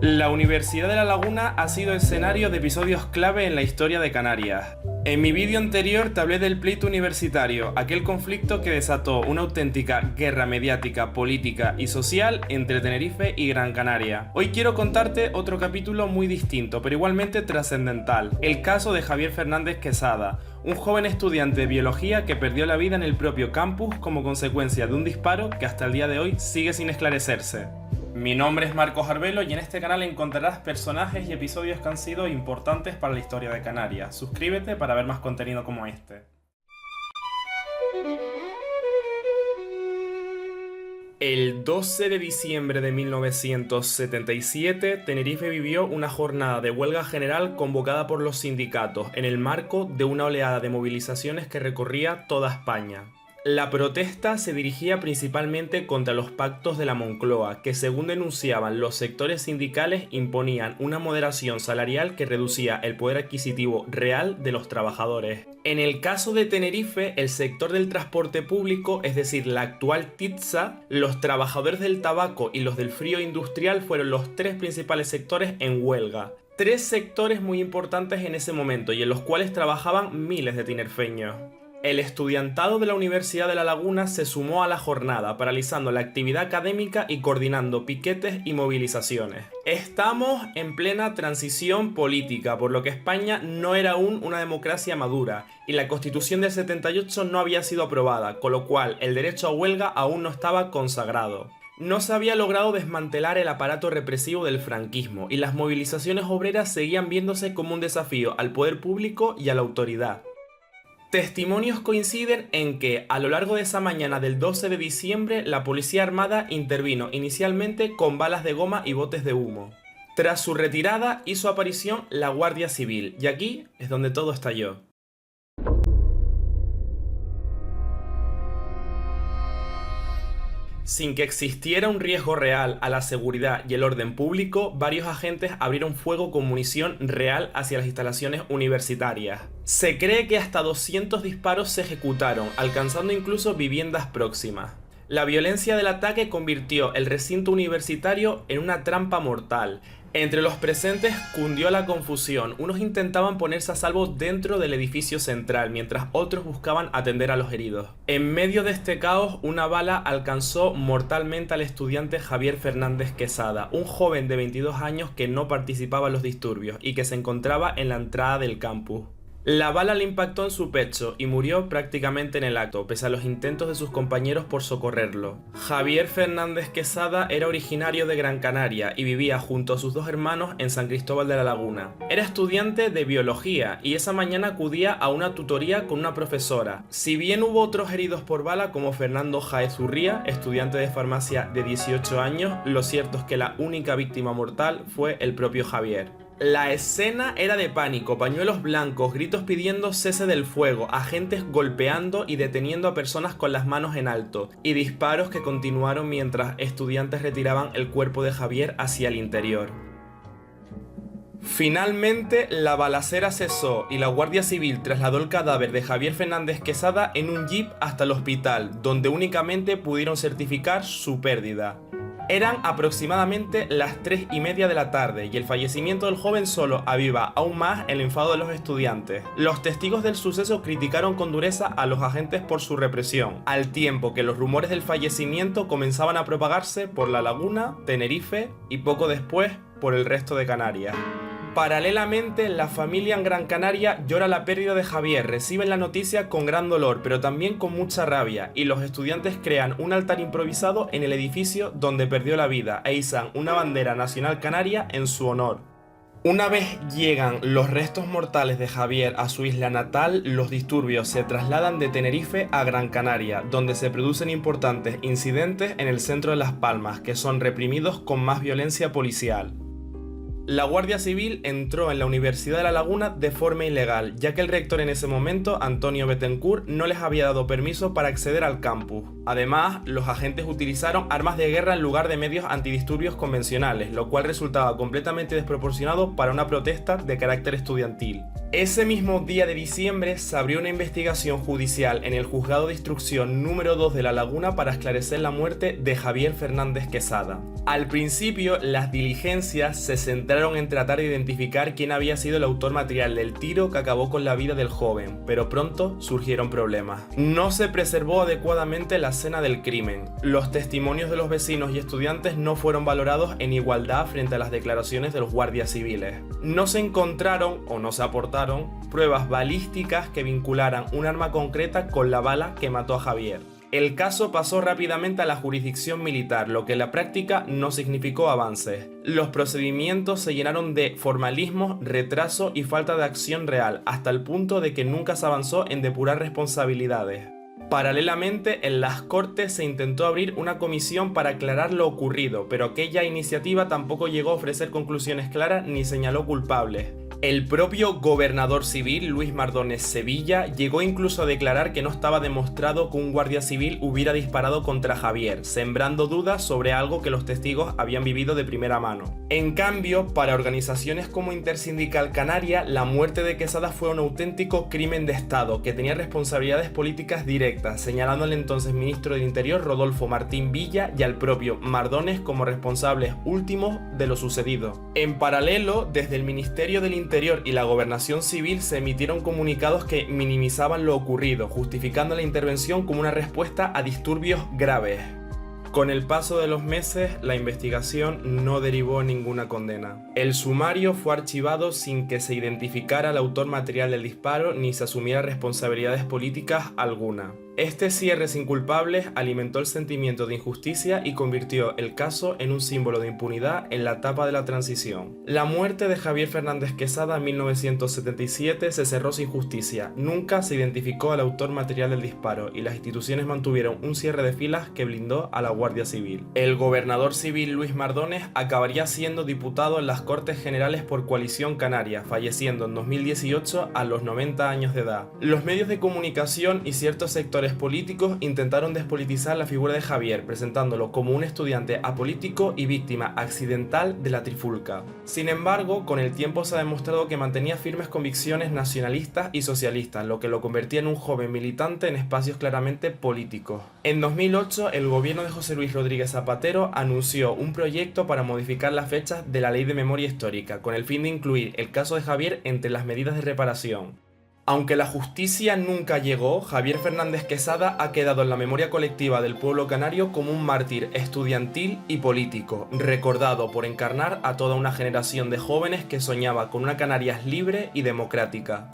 La Universidad de La Laguna ha sido escenario de episodios clave en la historia de Canarias. En mi vídeo anterior te hablé del pleito universitario, aquel conflicto que desató una auténtica guerra mediática, política y social entre Tenerife y Gran Canaria. Hoy quiero contarte otro capítulo muy distinto, pero igualmente trascendental, el caso de Javier Fernández Quesada, un joven estudiante de biología que perdió la vida en el propio campus como consecuencia de un disparo que hasta el día de hoy sigue sin esclarecerse. Mi nombre es Marcos Arbelo y en este canal encontrarás personajes y episodios que han sido importantes para la historia de Canarias. Suscríbete para ver más contenido como este. El 12 de diciembre de 1977, Tenerife vivió una jornada de huelga general convocada por los sindicatos en el marco de una oleada de movilizaciones que recorría toda España. La protesta se dirigía principalmente contra los pactos de la Moncloa, que según denunciaban los sectores sindicales imponían una moderación salarial que reducía el poder adquisitivo real de los trabajadores. En el caso de Tenerife, el sector del transporte público, es decir, la actual TITSA, los trabajadores del tabaco y los del frío industrial fueron los tres principales sectores en huelga. Tres sectores muy importantes en ese momento y en los cuales trabajaban miles de tinerfeños. El estudiantado de la Universidad de La Laguna se sumó a la jornada, paralizando la actividad académica y coordinando piquetes y movilizaciones. Estamos en plena transición política, por lo que España no era aún una democracia madura, y la Constitución del 78 no había sido aprobada, con lo cual el derecho a huelga aún no estaba consagrado. No se había logrado desmantelar el aparato represivo del franquismo, y las movilizaciones obreras seguían viéndose como un desafío al poder público y a la autoridad. Testimonios coinciden en que, a lo largo de esa mañana del 12 de diciembre, la Policía Armada intervino inicialmente con balas de goma y botes de humo. Tras su retirada, hizo aparición la Guardia Civil, y aquí es donde todo estalló. Sin que existiera un riesgo real a la seguridad y el orden público, varios agentes abrieron fuego con munición real hacia las instalaciones universitarias. Se cree que hasta 200 disparos se ejecutaron, alcanzando incluso viviendas próximas. La violencia del ataque convirtió el recinto universitario en una trampa mortal. Entre los presentes cundió la confusión. Unos intentaban ponerse a salvo dentro del edificio central, mientras otros buscaban atender a los heridos. En medio de este caos, una bala alcanzó mortalmente al estudiante Javier Fernández Quesada, un joven de 22 años que no participaba en los disturbios y que se encontraba en la entrada del campus. La bala le impactó en su pecho y murió prácticamente en el acto, pese a los intentos de sus compañeros por socorrerlo. Javier Fernández Quesada era originario de Gran Canaria y vivía junto a sus dos hermanos en San Cristóbal de La Laguna. Era estudiante de biología y esa mañana acudía a una tutoría con una profesora. Si bien hubo otros heridos por bala como Fernando Jaez Urría, estudiante de farmacia de 18 años, lo cierto es que la única víctima mortal fue el propio Javier. La escena era de pánico, pañuelos blancos, gritos pidiendo cese del fuego, agentes golpeando y deteniendo a personas con las manos en alto, y disparos que continuaron mientras estudiantes retiraban el cuerpo de Javier hacia el interior. Finalmente, la balacera cesó y la Guardia Civil trasladó el cadáver de Javier Fernández Quesada en un jeep hasta el hospital, donde únicamente pudieron certificar su pérdida. Eran aproximadamente las 3:30 de la tarde y el fallecimiento del joven solo aviva aún más el enfado de los estudiantes. Los testigos del suceso criticaron con dureza a los agentes por su represión, al tiempo que los rumores del fallecimiento comenzaban a propagarse por La Laguna, Tenerife y poco después por el resto de Canarias. Paralelamente, la familia en Gran Canaria llora la pérdida de Javier, reciben la noticia con gran dolor, pero también con mucha rabia, y los estudiantes crean un altar improvisado en el edificio donde perdió la vida e izan una bandera nacional canaria en su honor. Una vez llegan los restos mortales de Javier a su isla natal, los disturbios se trasladan de Tenerife a Gran Canaria, donde se producen importantes incidentes en el centro de Las Palmas, que son reprimidos con más violencia policial. La Guardia Civil entró en la Universidad de La Laguna de forma ilegal, ya que el rector en ese momento, Antonio Bettencourt, no les había dado permiso para acceder al campus. Además, los agentes utilizaron armas de guerra en lugar de medios antidisturbios convencionales, lo cual resultaba completamente desproporcionado para una protesta de carácter estudiantil. Ese mismo día de diciembre se abrió una investigación judicial en el Juzgado de Instrucción número 2 de La Laguna para esclarecer la muerte de Javier Fernández Quesada. Al principio, las diligencias se centraron en tratar de identificar quién había sido el autor material del tiro que acabó con la vida del joven, pero pronto surgieron problemas. No se preservó adecuadamente la escena del crimen. Los testimonios de los vecinos y estudiantes no fueron valorados en igualdad frente a las declaraciones de los guardias civiles. No se encontraron, o no se aportaron, pruebas balísticas que vincularan un arma concreta con la bala que mató a Javier. El caso pasó rápidamente a la jurisdicción militar, lo que en la práctica no significó avances. Los procedimientos se llenaron de formalismo, retraso y falta de acción real, hasta el punto de que nunca se avanzó en depurar responsabilidades. Paralelamente, en las Cortes se intentó abrir una comisión para aclarar lo ocurrido, pero aquella iniciativa tampoco llegó a ofrecer conclusiones claras ni señaló culpables. El propio gobernador civil, Luis Mardones Sevilla, llegó incluso a declarar que no estaba demostrado que un guardia civil hubiera disparado contra Javier, sembrando dudas sobre algo que los testigos habían vivido de primera mano. En cambio, para organizaciones como Intersindical Canaria, la muerte de Quesada fue un auténtico crimen de Estado que tenía responsabilidades políticas directas, señalando al entonces ministro del Interior Rodolfo Martín Villa y al propio Mardones como responsables últimos de lo sucedido. En paralelo, desde el Ministerio del Interior y la Gobernación Civil se emitieron comunicados que minimizaban lo ocurrido, justificando la intervención como una respuesta a disturbios graves. Con el paso de los meses, la investigación no derivó en ninguna condena. El sumario fue archivado sin que se identificara el autor material del disparo ni se asumiera responsabilidades políticas alguna. Este cierre sin culpables alimentó el sentimiento de injusticia y convirtió el caso en un símbolo de impunidad en la etapa de la transición. La muerte de Javier Fernández Quesada en 1977 se cerró sin justicia. Nunca se identificó al autor material del disparo y las instituciones mantuvieron un cierre de filas que blindó a la Guardia Civil. El gobernador civil Luis Mardones acabaría siendo diputado en las Cortes Generales por Coalición Canaria, falleciendo en 2018 a los 90 años de edad. Los medios de comunicación y ciertos sectores políticos intentaron despolitizar la figura de Javier, presentándolo como un estudiante apolítico y víctima accidental de la trifulca. Sin embargo, con el tiempo se ha demostrado que mantenía firmes convicciones nacionalistas y socialistas, lo que lo convertía en un joven militante en espacios claramente políticos. En 2008, el gobierno de José Luis Rodríguez Zapatero anunció un proyecto para modificar las fechas de la Ley de Memoria Histórica, con el fin de incluir el caso de Javier entre las medidas de reparación. Aunque la justicia nunca llegó, Javier Fernández Quesada ha quedado en la memoria colectiva del pueblo canario como un mártir estudiantil y político, recordado por encarnar a toda una generación de jóvenes que soñaba con una Canarias libre y democrática.